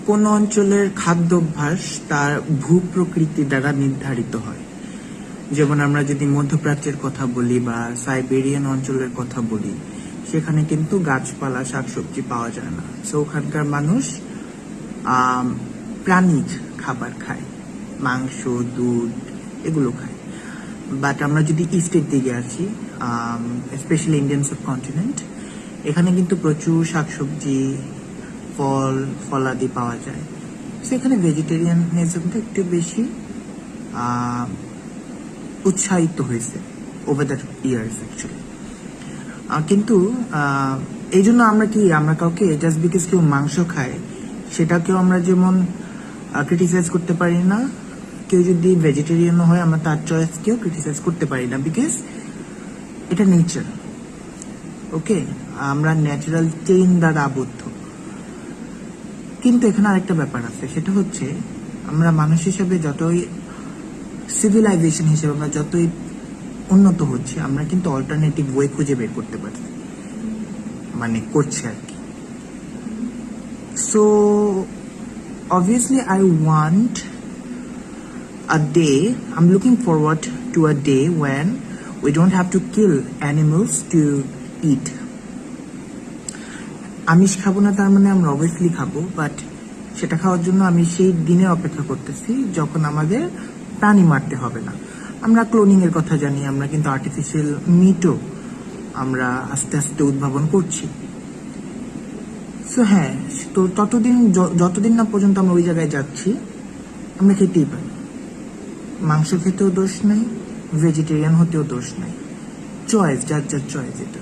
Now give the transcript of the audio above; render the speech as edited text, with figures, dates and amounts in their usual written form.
কোন অঞ্চলের খাদ্যাভ্যাস তার ভূপ্রকৃতি দ্বারা নির্ধারিত হয়। যেমন আমরা যদি মধ্যপ্রাচ্যের কথা বলি বা সাইবেরিয়ান অঞ্চলের কথা বলি, সেখানে কিন্তু গাছপালা শাকসবজি পাওয়া যায় না। সো ওখানকার মানুষ প্রাণীজ খাবার খায়, মাংস, দুধ এগুলো খায়। বাট আমরা যদি ইস্টের দিকে আসি, স্পেশালি ইন্ডিয়ান সাবকন্টিনেন্ট, এখানে কিন্তু প্রচুর শাকসবজি, ফল ফলাদি পাওয়া যায়। সেখানে ভেজিটেরিয়ানিজমটা একটু বেশি উৎসাহিত হয়েছে ওভার দ্য ইয়ার্স অ্যাকচুয়ালি। কিন্তু এই জন্য আমরা কাউকে জাস্ট বিকজ কেউ মাংস খায় সেটাকেও আমরা যেমন ক্রিটিসাইজ করতে পারি না, কেউ যদি ভেজিটেরিয়ান হয় আমরা তার চয়েসকেও ক্রিটিসাইজ করতে পারি না, বিকজ এটা নেচার। ওকে, আমরা ন্যাচারাল চেইন দ্বারা আবদ্ধ। কিন্তু এখানে আরেকটা ব্যাপার আছে, সেটা হচ্ছে আমরা মানুষ হিসেবে যতই সিভিলাইজেশন হিসেবে আমরা যতই উন্নত হচ্ছে, আমরা কিন্তু অল্টারনেটিভ ওয়ে খুঁজে বের করতে পারছি, মানে করছি আর কি। So obviously I want a day, I'm looking forward to a day when we don't have to kill animals to eat. আমিষ খাবো না তার মানে আমরা অবভিয়াসলি খাবো, বাট সেটা খাওয়ার জন্য আমি সেই দিনের অপেক্ষা করতেছি যখন আমাদের প্রাণী মারতে হবে না। আমরা ক্লোনিং এর কথা জানি, আমরা কিন্তু আর্টিফিশিয়াল মিটও আমরা আস্তে আস্তে উদ্ভাবন করছি। সো হ্যাঁ, তো যতদিন না পর্যন্ত আমরা ওই জায়গায় যাচ্ছি, আমরা খেতেই পারি। মাংস খেতেও দোষ নাই, ভেজিটেরিয়ান হতেও দোষ নাই, চয়েস, যার যার চয়েস এটা।